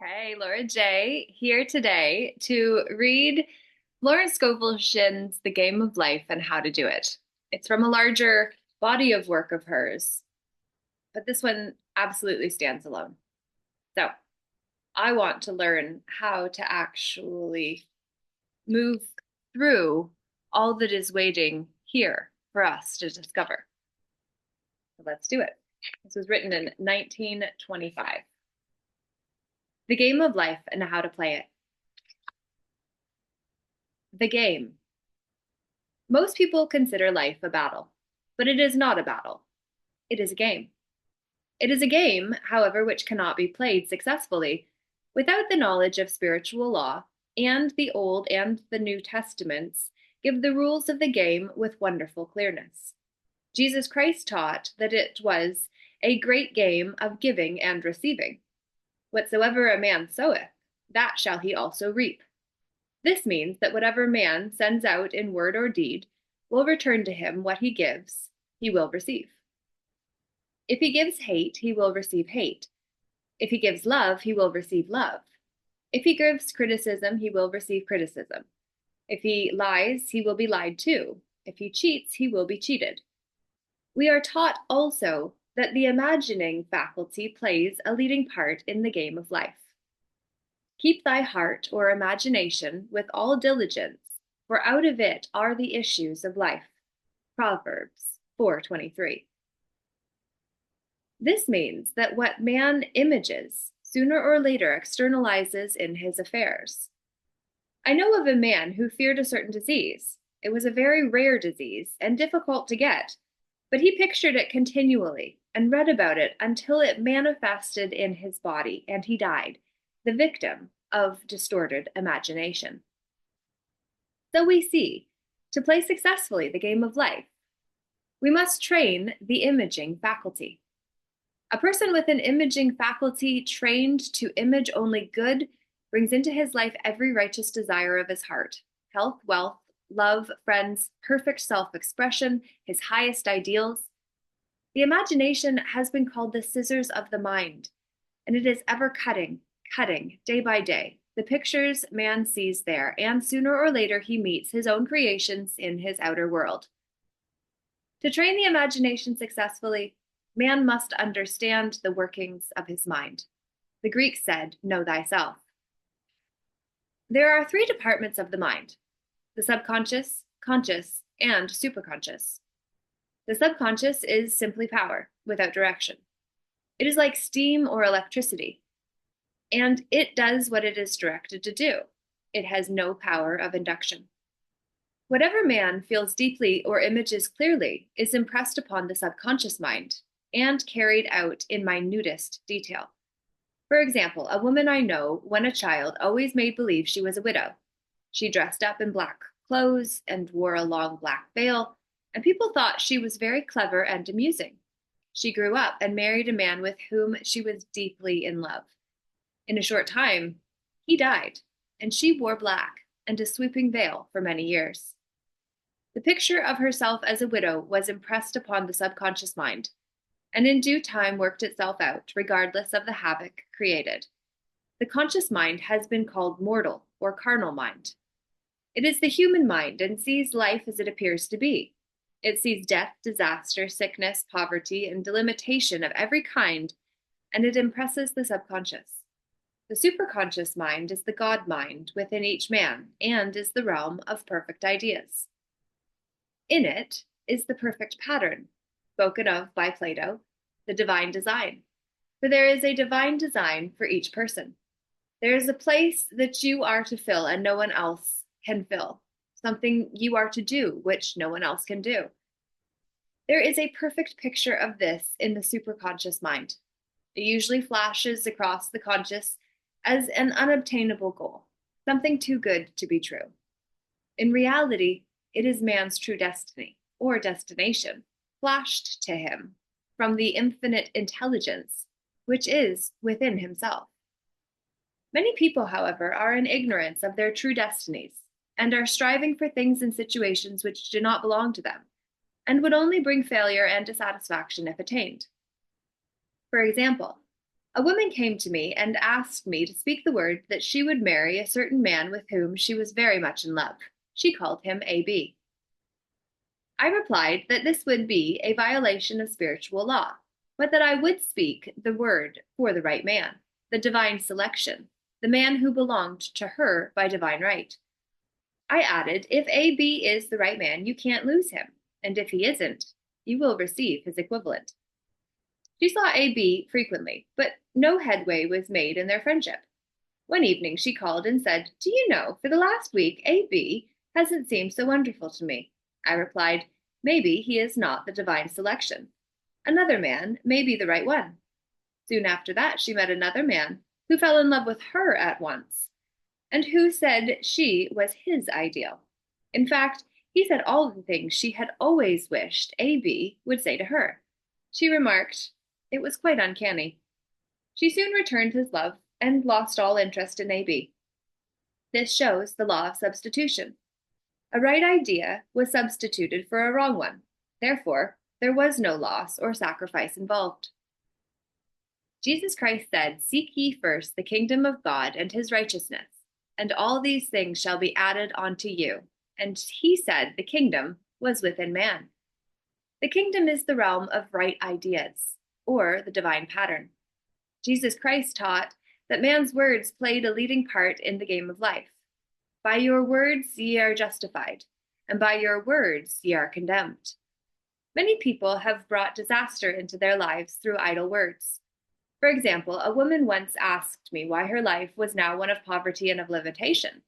Hey, Laura J. here today to read Florence Scovel Shinn's The Game of Life and How to Do It. It's from a larger body of work of hers, but this one absolutely stands alone. So I want to learn how to actually move through all that is waiting here for us to discover. So let's do it. This was written in 1925. The Game of Life and How to Play It. The game. Most people consider life a battle, but it is not a battle. It is a game. It is a game, however, which cannot be played successfully without the knowledge of spiritual law, and the Old and the New Testaments give the rules of the game with wonderful clearness. Jesus Christ taught that it was a great game of giving and receiving. Whatsoever a man soweth, that shall he also reap. This means that whatever man sends out in word or deed will return to him what he gives, he will receive. If he gives hate, he will receive hate. If he gives love, he will receive love. If he gives criticism, he will receive criticism. If he lies, he will be lied to. If he cheats, he will be cheated. We are taught also that the imagining faculty plays a leading part in the game of life. Keep thy heart or imagination with all diligence, for out of it are the issues of life. Proverbs 4:23. This means that what man images sooner or later externalizes in his affairs. I know of a man who feared a certain disease. It was a very rare disease and difficult to get, but he pictured it continually and read about it until it manifested in his body and he died, the victim of distorted imagination. So we see, to play successfully the game of life, we must train the imaging faculty. A person with an imaging faculty trained to image only good brings into his life every righteous desire of his heart, health, wealth, love, friends, perfect self-expression, his highest ideals. The imagination has been called the scissors of the mind, and it is ever cutting, day by day, the pictures man sees there, and sooner or later he meets his own creations in his outer world. To train the imagination successfully, man must understand the workings of his mind. The Greeks said, know thyself. There are three departments of the mind: the subconscious, conscious, and superconscious. The subconscious is simply power, without direction. It is like steam or electricity, and it does what it is directed to do. It has no power of induction. Whatever man feels deeply or images clearly is impressed upon the subconscious mind and carried out in minutest detail. For example, a woman I know, when a child, always made believe she was a widow. She dressed up in black clothes and wore a long black veil, and people thought she was very clever and amusing. She grew up and married a man with whom she was deeply in love. In a short time, he died, and she wore black and a sweeping veil for many years. The picture of herself as a widow was impressed upon the subconscious mind, and in due time worked itself out, regardless of the havoc created. The conscious mind has been called mortal or carnal mind. It is the human mind and sees life as it appears to be. It sees death, disaster, sickness, poverty, and delimitation of every kind, and it impresses the subconscious. The superconscious mind is the God mind within each man and is the realm of perfect ideas. In it is the perfect pattern, spoken of by Plato, the divine design. For there is a divine design for each person. There is a place that you are to fill and no one else can fill, something you are to do which no one else can do. There is a perfect picture of this in the superconscious mind. It usually flashes across the conscious as an unobtainable goal, something too good to be true. In reality, it is man's true destiny, or destination, flashed to him from the infinite intelligence, which is within himself. Many people, however, are in ignorance of their true destinies, and are striving for things and situations which do not belong to them, and would only bring failure and dissatisfaction if attained. For example, A woman came to me and asked me to speak the word that she would marry a certain man with whom she was very much in love. She called him AB. I replied that this would be a violation of spiritual law, but that I would speak the word for the right man, the divine selection, the man who belonged to her by divine right. I added, if AB is the right man, you can't lose him, and if he isn't, you will receive his equivalent. She saw AB frequently, but no headway was made in their friendship. One evening she called and said, "Do you know, for the last week, AB hasn't seemed so wonderful to me." I replied, "Maybe he is not the divine selection. Another man may be the right one." Soon after that, she met another man who fell in love with her at once, and who said she was his ideal. In fact, he said all the things she had always wished AB would say to her. She remarked, it was quite uncanny. She soon returned his love and lost all interest in AB. This shows the law of substitution. A right idea was substituted for a wrong one. Therefore, there was no loss or sacrifice involved. Jesus Christ said, "Seek ye first the kingdom of God and his righteousness, and all these things shall be added unto you." And he said the kingdom was within man. The kingdom is the realm of right ideas, or the divine pattern. Jesus Christ taught that man's words played a leading part in the game of life. By your words ye are justified, and by your words ye are condemned. Many people have brought disaster into their lives through idle words. For example, a woman once asked me why her life was now one of poverty and of limitation.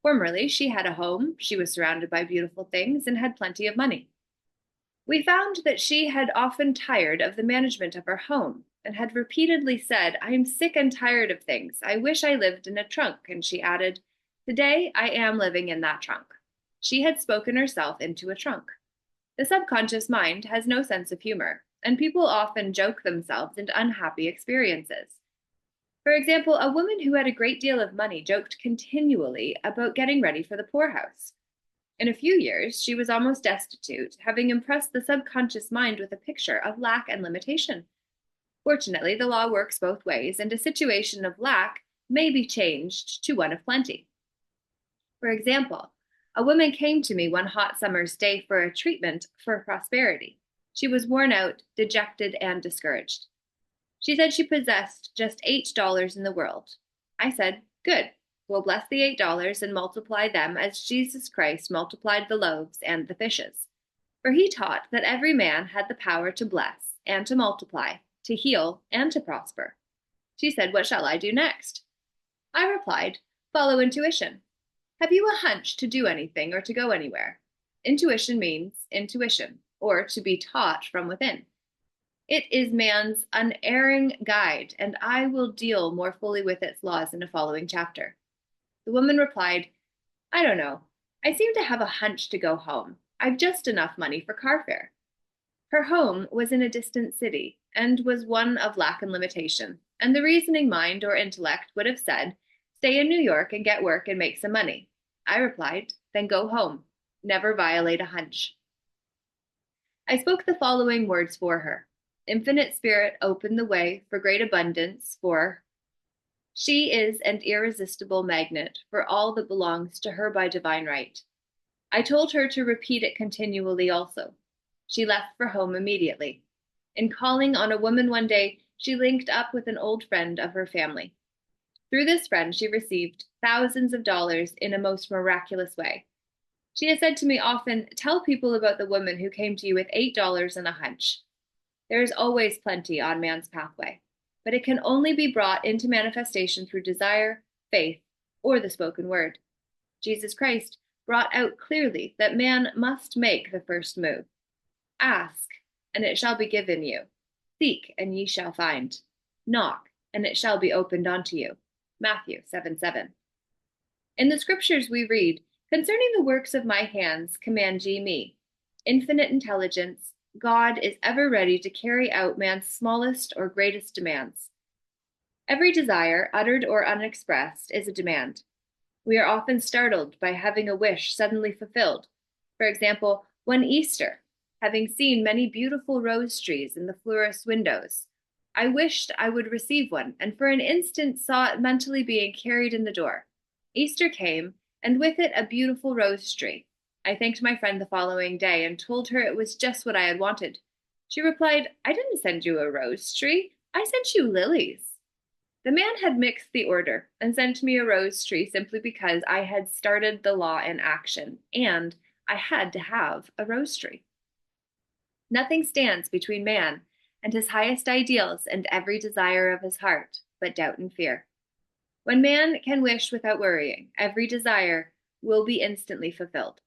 Formerly, she had a home, she was surrounded by beautiful things, and had plenty of money. We found that she had often tired of the management of her home and had repeatedly said, "I am sick and tired of things. I wish I lived in a trunk." And she added, "Today I am living in that trunk." She had spoken herself into a trunk. The subconscious mind has no sense of humor, and people often joke themselves into unhappy experiences. For example, a woman who had a great deal of money joked continually about getting ready for the poorhouse. In a few years, she was almost destitute, having impressed the subconscious mind with a picture of lack and limitation. Fortunately, the law works both ways, and a situation of lack may be changed to one of plenty. For example, a woman came to me one hot summer's day for a treatment for prosperity. She was worn out, dejected, and discouraged. She said she possessed just $8 in the world. I said, "Good. We'll bless the $8 and multiply them as Jesus Christ multiplied the loaves and the fishes." For he taught that every man had the power to bless and to multiply, to heal and to prosper. She said, "What shall I do next?" I replied, "Follow intuition. Have you a hunch to do anything or to go anywhere?" Intuition means intuition, or to be taught from within. It is man's unerring guide, and I will deal more fully with its laws in a following chapter. The woman replied, "I don't know. I seem to have a hunch to go home. I've just enough money for car fare." Her home was in a distant city and was one of lack and limitation, and the reasoning mind or intellect would have said, "Stay in New York and get work and make some money." I replied, "Then go home. Never violate a hunch." I spoke the following words for her. Infinite Spirit opened the way for great abundance for she is an irresistible magnet for all that belongs to her by divine right. I told her to repeat it continually also. She left for home immediately. In calling on a woman one day, she linked up with an old friend of her family. Through this friend, she received thousands of dollars in a most miraculous way. She has said to me often, "Tell people about the woman who came to you with $8 and a hunch." There is always plenty on man's pathway, but it can only be brought into manifestation through desire, faith, or the spoken word. Jesus Christ brought out clearly that man must make the first move. Ask, and it shall be given you. Seek, and ye shall find. Knock, and it shall be opened unto you. Matthew 7:7. In the scriptures we read, "Concerning the works of my hands command ye me." Infinite intelligence, God is ever ready to carry out man's smallest or greatest demands. Every desire, uttered or unexpressed, is a demand. We are often startled by having a wish suddenly fulfilled. For example, one Easter, having seen many beautiful rose trees in the florist's windows, I wished I would receive one, and for an instant saw it mentally being carried in the door. Easter came, and with it a beautiful rose tree. I thanked my friend the following day and told her it was just what I had wanted. She replied, "I didn't send you a rose tree. I sent you lilies." The man had mixed the order and sent me a rose tree simply because I had started the law in action, and I had to have a rose tree. Nothing stands between man and his highest ideals and every desire of his heart but doubt and fear. When man can wish without worrying, every desire will be instantly fulfilled.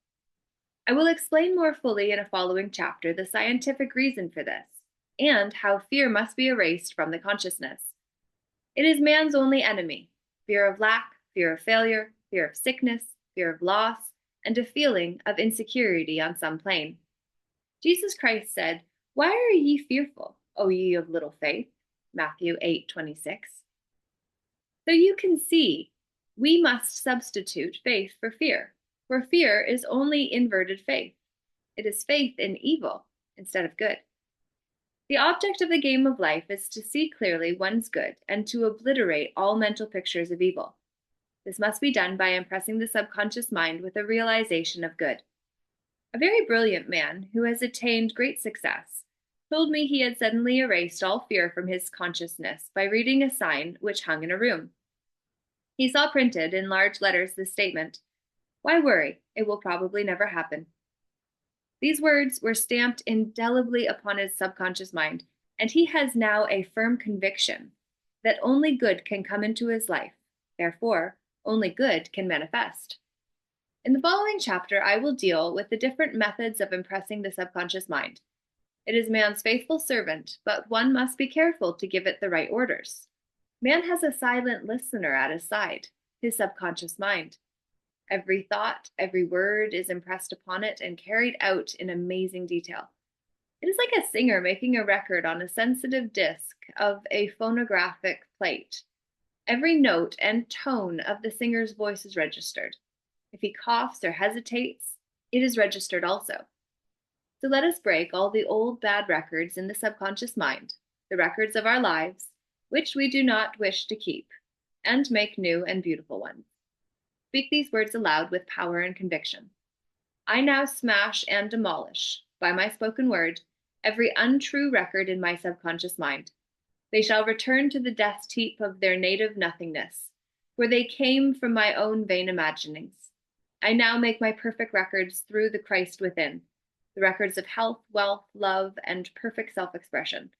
I will explain more fully in a following chapter the scientific reason for this, and how fear must be erased from the consciousness. It is man's only enemy: fear of lack, fear of failure, fear of sickness, fear of loss, and a feeling of insecurity on some plane. Jesus Christ said, "Why are ye fearful, O ye of little faith?" Matthew 8:26. So you can see, we must substitute faith for fear is only inverted faith. It is faith in evil instead of good. The object of the game of life is to see clearly one's good and to obliterate all mental pictures of evil. This must be done by impressing the subconscious mind with a realization of good. A very brilliant man who has attained great success told me he had suddenly erased all fear from his consciousness by reading a sign which hung in a room. He saw printed in large letters this statement, "Why worry? It will probably never happen." These words were stamped indelibly upon his subconscious mind, and he has now a firm conviction that only good can come into his life. Therefore, only good can manifest. In the following chapter, I will deal with the different methods of impressing the subconscious mind. It is man's faithful servant, but one must be careful to give it the right orders. Man has a silent listener at his side, his subconscious mind. Every thought, every word is impressed upon it and carried out in amazing detail. It is like a singer making a record on a sensitive disc of a phonographic plate. Every note and tone of the singer's voice is registered. If he coughs or hesitates, it is registered also. So let us break all the old bad records in the subconscious mind, the records of our lives, which we do not wish to keep, and make new and beautiful ones. Speak these words aloud with power and conviction. I now smash and demolish, by my spoken word, every untrue record in my subconscious mind. They shall return to the dust heap of their native nothingness, for they came from my own vain imaginings. I now make my perfect records through the Christ within, the records of health, wealth, love, and perfect self-expression.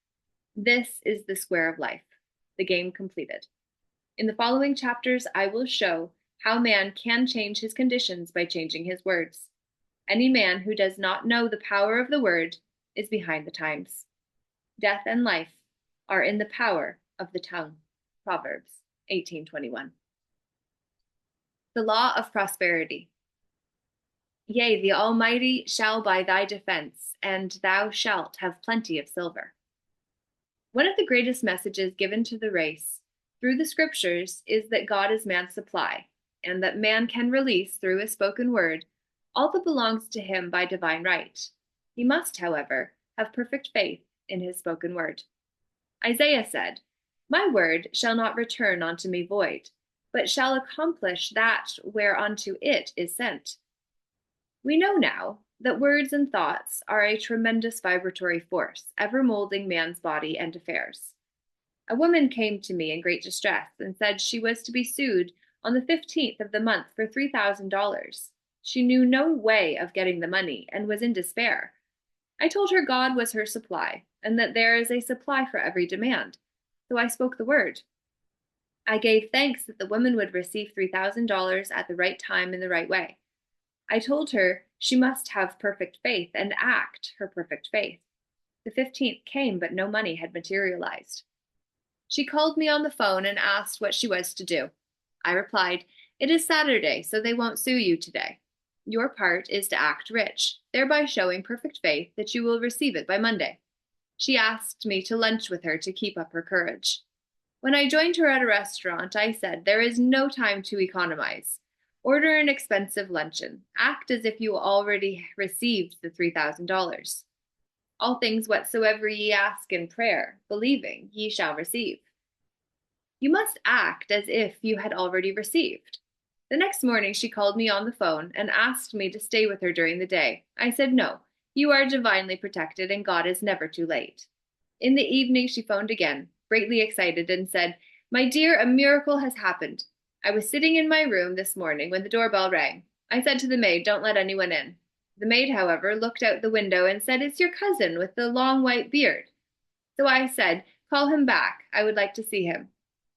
This is the square of life, the game completed. In the following chapters, I will show how man can change his conditions by changing his words. Any man who does not know the power of the word is behind the times. Death and life are in the power of the tongue. Proverbs 18:21. The law of prosperity. Yea, the Almighty shall by thy defense, and thou shalt have plenty of silver. One of the greatest messages given to the race through the scriptures is that God is man's supply, and that man can release through his spoken word all that belongs to him by divine right. He must, however, have perfect faith in his spoken word. Isaiah said, "My word shall not return unto me void, but shall accomplish that whereunto it is sent." We know now that words and thoughts are a tremendous vibratory force, ever molding man's body and affairs. A woman came to me in great distress and said she was to be sued on the 15th of the month for $3,000. She knew no way of getting the money and was in despair. I told her God was her supply and that there is a supply for every demand. So I spoke the word. I gave thanks that the woman would receive $3,000 at the right time in the right way. I told her she must have perfect faith and act her perfect faith. The 15th came, but no money had materialized. She called me on the phone and asked what she was to do. I replied, "It is Saturday, so they won't sue you today. Your part is to act rich, thereby showing perfect faith that you will receive it by Monday." She asked me to lunch with her to keep up her courage. When I joined her at a restaurant, I said, "There is no time to economize. Order an expensive luncheon. Act as if you already received the $3,000. All things whatsoever ye ask in prayer, believing, ye shall receive. You must act as if you had already received. The next morning she called me on the phone and asked me to stay with her during the day. I said no. You are divinely protected and God is never too late. In the evening she phoned again, greatly excited, and said, "My dear, a miracle has happened. I was sitting in my room this morning when the doorbell rang. I said to the maid, 'Don't let anyone in.' The maid, however, looked out the window and said, 'It's your cousin with the long white beard.' So I said, 'Call him back. I would like to see him.'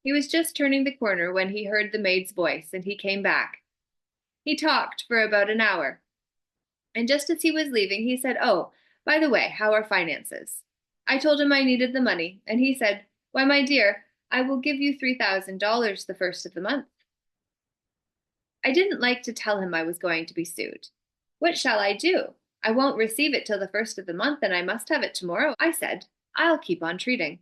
He was just turning the corner when he heard the maid's voice, and he came back. He talked for about an hour. And just as he was leaving, he said, 'Oh, by the way, how are finances?' I told him I needed the money, and he said, 'Why, my dear, I will give you $3,000 the first of the month.' I didn't like to tell him I was going to be sued. 'What shall I do? I won't receive it till the first of the month, and I must have it tomorrow.' I said, 'I'll keep on treating.'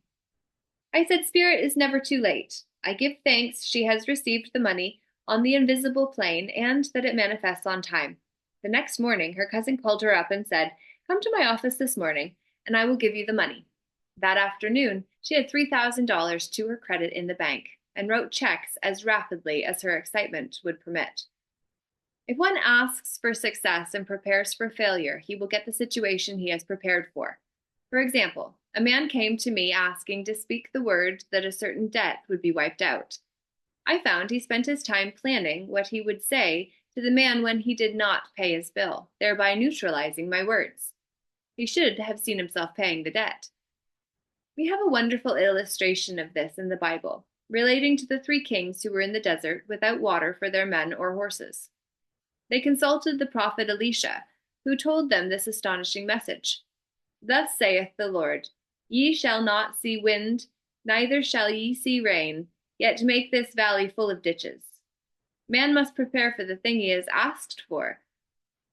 I said, 'Spirit is never too late. I give thanks she has received the money on the invisible plane and that it manifests on time.' The next morning, her cousin called her up and said, 'Come to my office this morning, and I will give you the money.' That afternoon, she had $3,000 to her credit in the bank and wrote checks as rapidly as her excitement would permit. If one asks for success and prepares for failure, he will get the situation he has prepared for. For example, a man came to me asking to speak the word that a certain debt would be wiped out. I found he spent his time planning what he would say to the man when he did not pay his bill, thereby neutralizing my words. He should have seen himself paying the debt. We have a wonderful illustration of this in the Bible, relating to the 3 kings who were in the desert without water for their men or horses. They consulted the prophet Elisha, who told them this astonishing message. "Thus saith the Lord, Ye shall not see wind, neither shall ye see rain, yet make this valley full of ditches." Man must prepare for the thing he has asked for,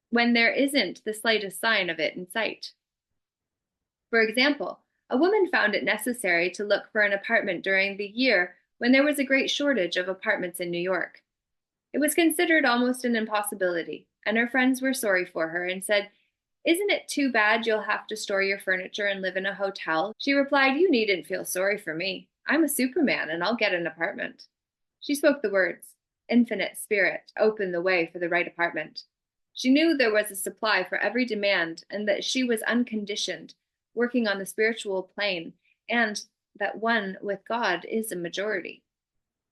when there isn't the slightest sign of it in sight. For example, a woman found it necessary to look for an apartment during the year when there was a great shortage of apartments in New York. It was considered almost an impossibility, and her friends were sorry for her and said, "Isn't it too bad you'll have to store your furniture and live in a hotel?" She replied, "You needn't feel sorry for me. I'm a Superman and I'll get an apartment." She spoke the words. Infinite Spirit opened the way for the right apartment. She knew there was a supply for every demand and that she was unconditioned, working on the spiritual plane, and that one with God is a majority.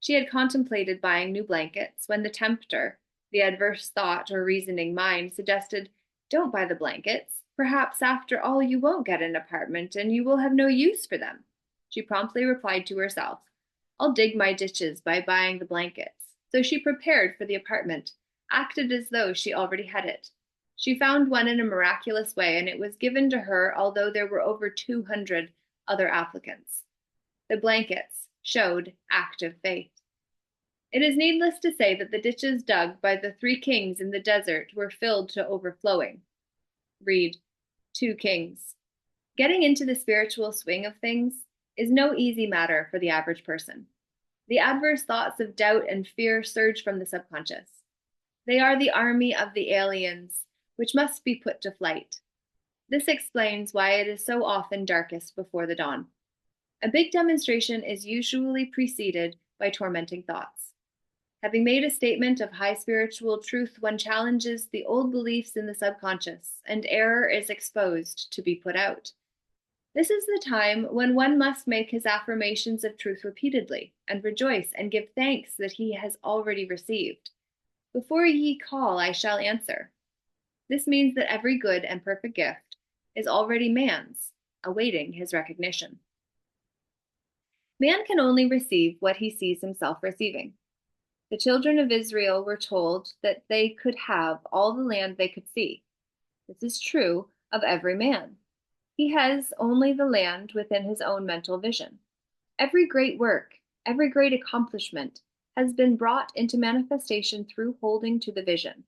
She had contemplated buying new blankets when the tempter, the adverse thought or reasoning mind, suggested, "Don't buy the blankets. Perhaps after all you won't get an apartment and you will have no use for them." She promptly replied to herself, "I'll dig my ditches by buying the blankets." So she prepared for the apartment, acted as though she already had it. She found one in a miraculous way, and it was given to her although there were over 200 other applicants. The blankets showed active faith. It is needless to say that the ditches dug by the 3 kings in the desert were filled to overflowing. Read 2 Kings. Getting into the spiritual swing of things is no easy matter for the average person. The adverse thoughts of doubt and fear surge from the subconscious. They are the army of the aliens, which must be put to flight. This explains why it is so often darkest before the dawn. A big demonstration is usually preceded by tormenting thoughts. Having made a statement of high spiritual truth, one challenges the old beliefs in the subconscious, and error is exposed to be put out. This is the time when one must make his affirmations of truth repeatedly, and rejoice and give thanks that he has already received. "Before ye call, I shall answer." This means that every good and perfect gift is already man's, awaiting his recognition. Man can only receive what he sees himself receiving. The children of Israel were told that they could have all the land they could see. This is true of every man. He has only the land within his own mental vision. Every great work, every great accomplishment has been brought into manifestation through holding to the vision,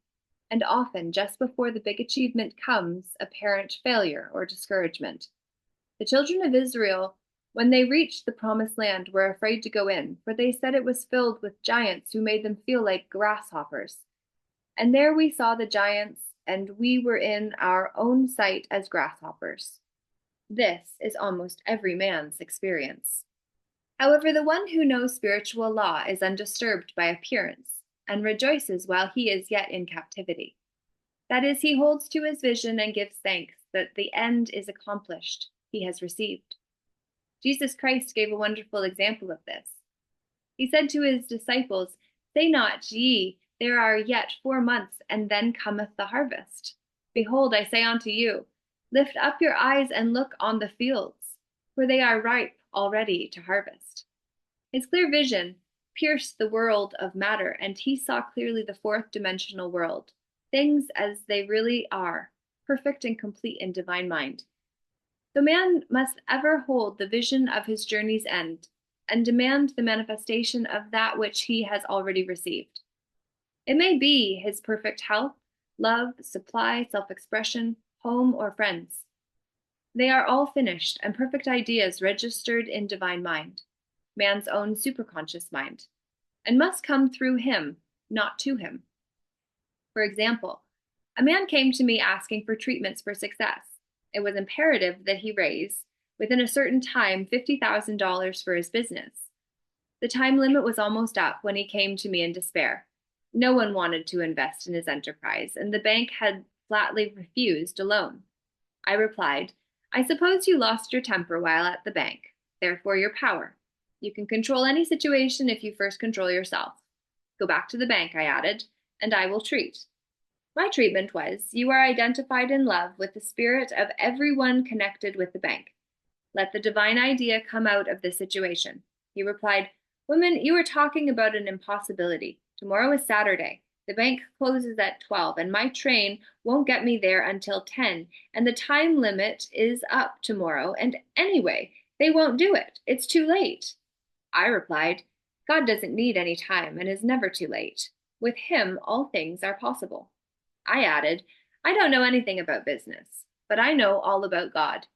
and often just before the big achievement comes apparent failure or discouragement. The children of Israel, when they reached the promised land, were afraid to go in, for they said it was filled with giants who made them feel like grasshoppers. And there we saw the giants, and we were in our own sight as grasshoppers. This is almost every man's experience. However, the one who knows spiritual law is undisturbed by appearance and rejoices while he is yet in captivity. That is, he holds to his vision and gives thanks that the end is accomplished, he has received. Jesus Christ gave a wonderful example of this. He said to his disciples, "Say not ye, there are yet 4 months, and then cometh the harvest. Behold, I say unto you, lift up your eyes and look on the fields, for they are ripe already to harvest." His clear vision pierced the world of matter, and he saw clearly the fourth dimensional world, things as they really are, perfect and complete in divine mind. The man must ever hold the vision of his journey's end and demand the manifestation of that which he has already received. It may be his perfect health, love, supply, self-expression, home, or friends. They are all finished and perfect ideas registered in divine mind, man's own superconscious mind, and must come through him, not to him. For example, a man came to me asking for treatments for success. It was imperative that he raise, within a certain time, $50,000 for his business. The time limit was almost up when he came to me in despair. No one wanted to invest in his enterprise, and the bank had flatly refused a loan. I replied, "I suppose you lost your temper while at the bank, therefore your power. You can control any situation if you first control yourself. Go back to the bank," I added, "and I will treat." My treatment was, "You are identified in love with the spirit of everyone connected with the bank. Let the divine idea come out of this situation." He replied, "Woman, you are talking about an impossibility. Tomorrow is Saturday. The bank closes at 12, and my train won't get me there until 10, and the time limit is up tomorrow, and anyway, they won't do it. It's too late." I replied, "God doesn't need any time and is never too late. With him, all things are possible." I added, "I don't know anything about business, but I know all about God."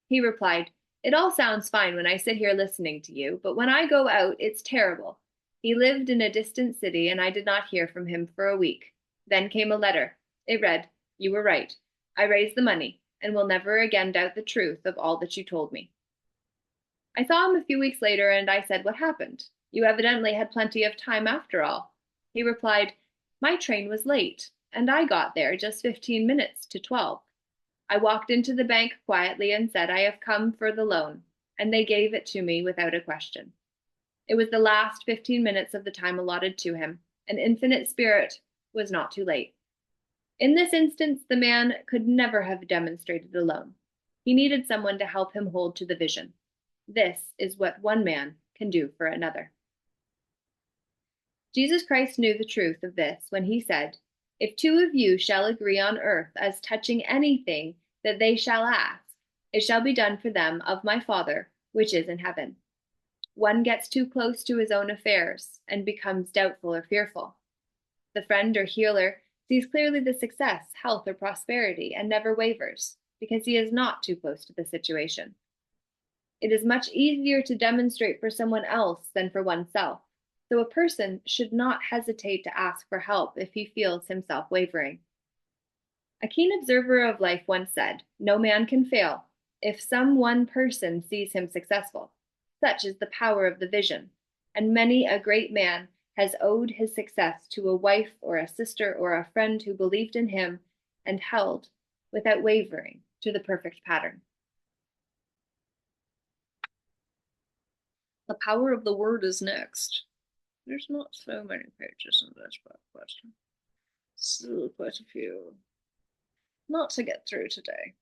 He replied, "It all sounds fine when I sit here listening to you, but when I go out, it's terrible." He lived in a distant city, and I did not hear from him for a week. Then came a letter. It read, "You were right. I raised the money, and will never again doubt the truth of all that you told me." I saw him a few weeks later, and I said, "What happened? You evidently had plenty of time after all." He replied, "My train was late, and I got there just 15 minutes to 12. I walked into the bank quietly and said, 'I have come for the loan,' and they gave it to me without a question. It was the last 15 minutes of the time allotted to him, and Infinite Spirit was not too late." In this instance, the man could never have demonstrated alone. He needed someone to help him hold to the vision. This is what one man can do for another. Jesus Christ knew the truth of this when he said, "If 2 of you shall agree on earth as touching anything that they shall ask, it shall be done for them of my Father which is in heaven." One gets too close to his own affairs and becomes doubtful or fearful. The friend or healer sees clearly the success, health, or prosperity and never wavers because he is not too close to the situation. It is much easier to demonstrate for someone else than for oneself, so a person should not hesitate to ask for help if he feels himself wavering. A keen observer of life once said, "No man can fail if some one person sees him successful. Such is the power of the vision, and many a great man has owed his success to a wife or a sister or a friend who believed in him and held, without wavering, to the perfect pattern." The power of the word is next. There's not so many pages in this book, but still quite a few. Not to get through today.